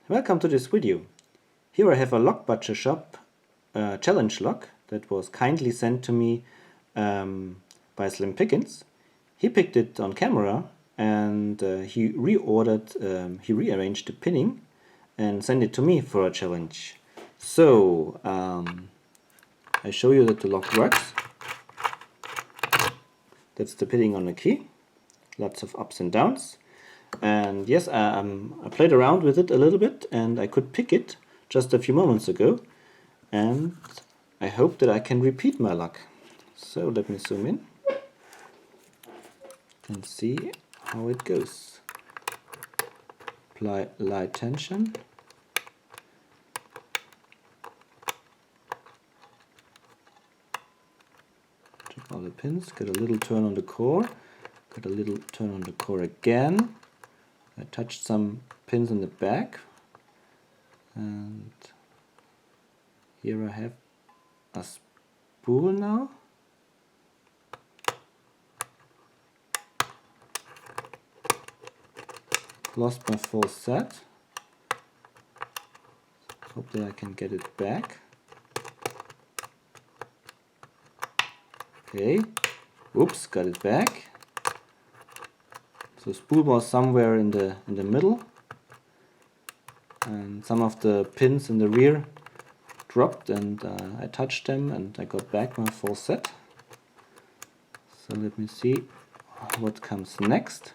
Welcome to this video. Here I have a LockButcherShop challenge lock that was kindly sent to me by Slim Pickens. He picked it on camera and he rearranged the pinning and sent it to me for a challenge. So I show you that the lock works. That's the pinning on the key. Lots of ups and downs. And yes, I played around with it a little bit and I could pick it just a few moments ago, and I hope that I can repeat my luck. So let me zoom in and see how it goes. Apply light tension. Check all the pins, get a little turn on the core, get a little turn on the core again. I touched some pins in the back, and here I have a spool now. Lost my full set. Hope that I can get it back. Okay, oops, got it back. So spool was somewhere in the middle, and some of the pins in the rear dropped, and I touched them and I got back my full set. So let me see what comes next.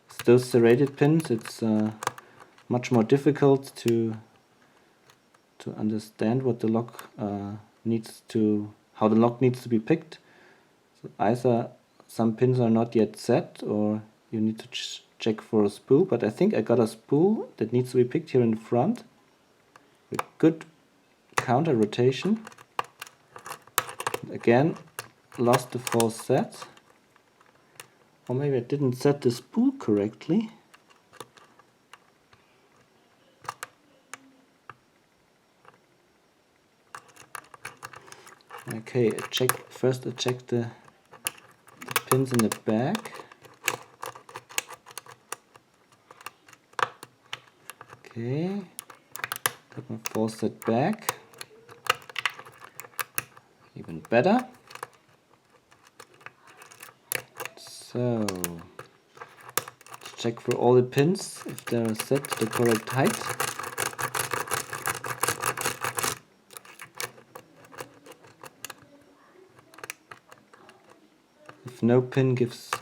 With those serrated pins, it's much more difficult to understand what the lock how the lock needs to be picked. So either some pins are not yet set, or you need to check for a spool, but I think I got a spool that needs to be picked here in the front with good counter rotation. And again, lost the full set, or maybe I didn't set the spool correctly. Okay, first I check the pins in the back. Okay, got my full set back. Even better. So, let's check for all the pins if they are set to the correct height. If no pin gives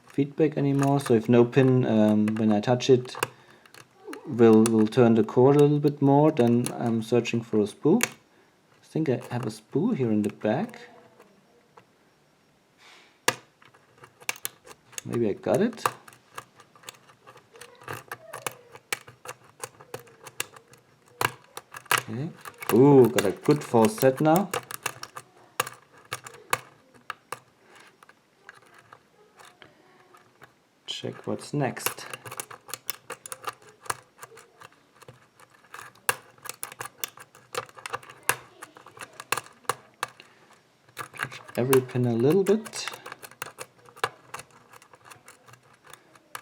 feedback anymore, so if no pin when I touch it will turn the core a little bit more, then I'm searching for a spool. I think I have a spool here in the back. Maybe I got it. Okay. Ooh, got a good full set now. Check what's next. Touch every pin a little bit,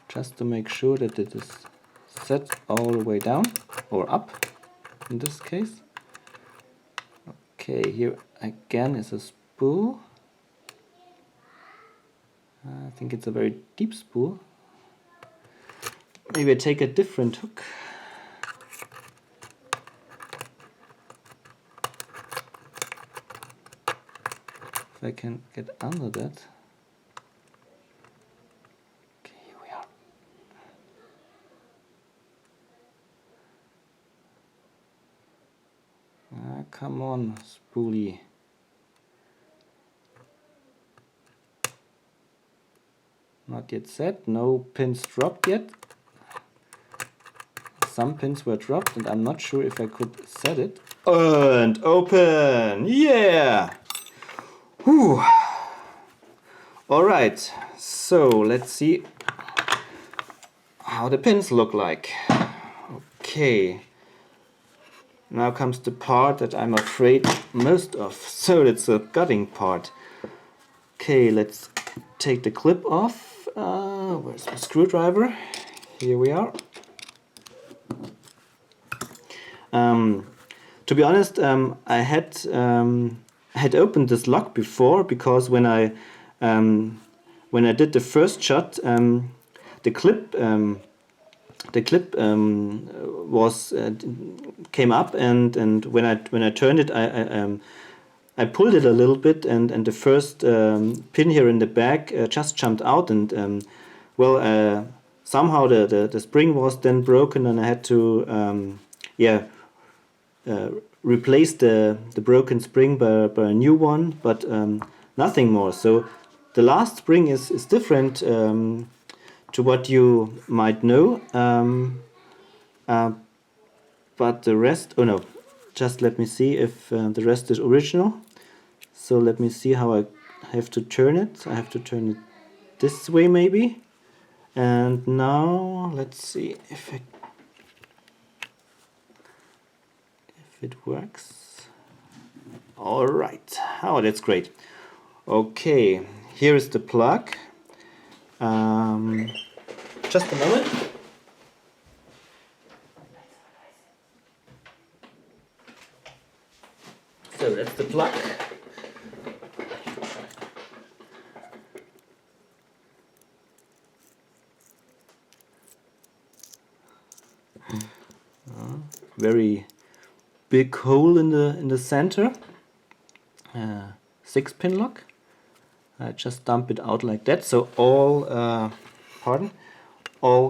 just to make sure that it is set all the way down, or up in this case. Okay, here again is a spool. I think it's a very deep spool. Maybe I take a different hook. If I can get under that. Okay, here we are. Come on, spoolie. Not yet set, no pins dropped yet. Some pins were dropped and I'm not sure if I could set it. And open! Yeah! Whew! Alright, so let's see how the pins look like. Okay. Now comes the part that I'm afraid most of. So it's the gutting part. Okay, let's take the clip off. Where's my screwdriver? here we are. To be honest, I had opened this lock before, because when I did the first shot, the clip was came up, and when I turned it, I pulled it a little bit, and the first pin here in the back just jumped out, and somehow the spring was then broken, and I had to replace the broken spring by a new one, but nothing more. So the last spring is different to what you might know, but the rest, oh no, just let me see if the rest is original. So let me see how I have to turn it. I have to turn it this way maybe. And now let's see if it works. All right. Oh, that's great. Okay, here is the plug. Just a moment. So that's the plug. Very big hole in the center. 6-pin lock. I just dump it out like that. So all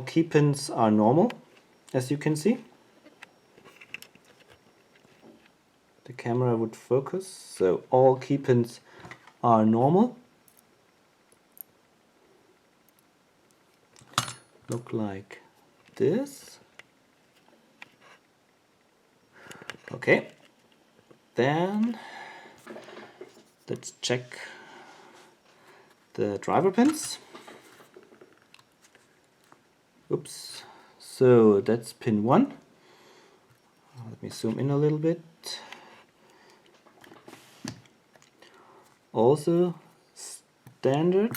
key pins are normal, as you can see. The camera would focus. So all key pins are normal. Look like this. Okay, then let's check the driver pins. Oops, so that's pin 1. Let me zoom in a little bit. Also standard.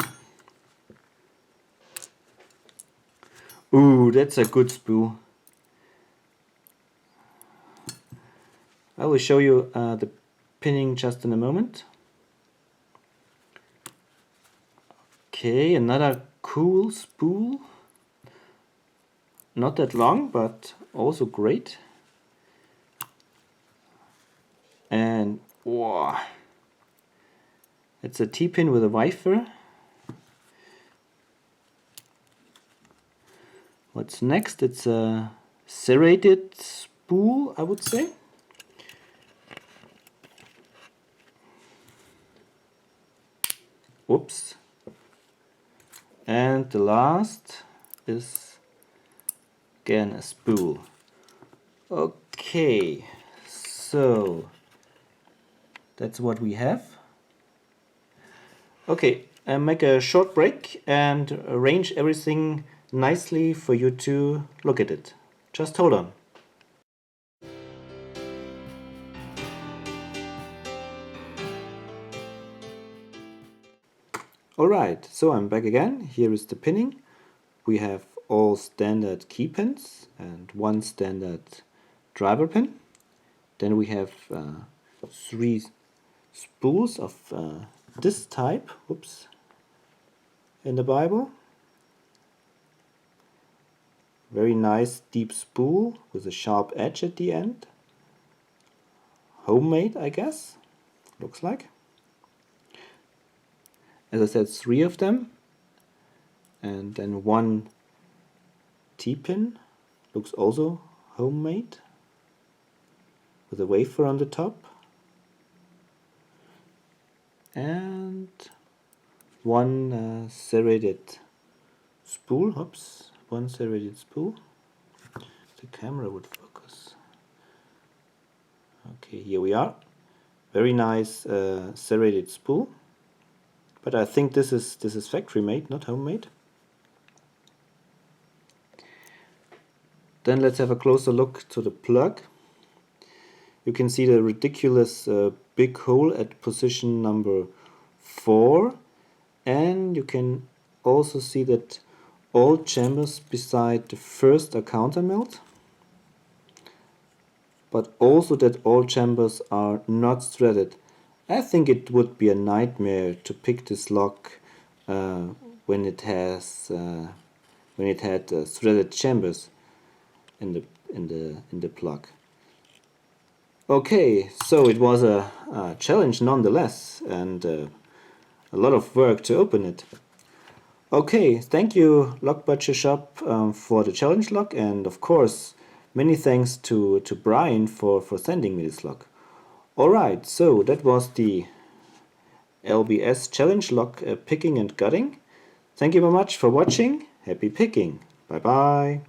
Ooh, that's a good spool. I will show you the pinning just in a moment. Okay, another cool spool. Not that long, but also great. And wow, it's a T-pin with a wiper. What's next? It's a serrated spool, I would say. Whoops. And the last is again a spool. Okay, so that's what we have. Okay, make a short break and arrange everything nicely for you to look at it. Just hold on. Alright, so I'm back again. Here is the pinning. We have all standard key pins and one standard driver pin. Then we have 3 spools of this type, oops, in the Bible. Very nice deep spool with a sharp edge at the end. Homemade, I guess, looks like. As I said, 3 of them. And then 1 T-pin, looks also homemade, with a wafer on the top. And 1 serrated spool, oops, 1 serrated spool. The camera would focus. Okay, here we are. Very nice serrated spool. But I think this is factory made, not homemade. Then let's have a closer look to the plug. You can see the ridiculous big hole at position number 4, and you can also see that all chambers beside the first are countermelt, but also that all chambers are not threaded. I think it would be a nightmare to pick this lock when it had threaded chambers in the plug. Okay, so it was a challenge nonetheless, and a lot of work to open it. Okay, thank you LockButcherShop for the challenge lock, and of course many thanks to Brian for sending me this lock. Alright, so that was the LBS challenge lock picking and gutting. Thank you very much for watching. Happy picking. Bye bye.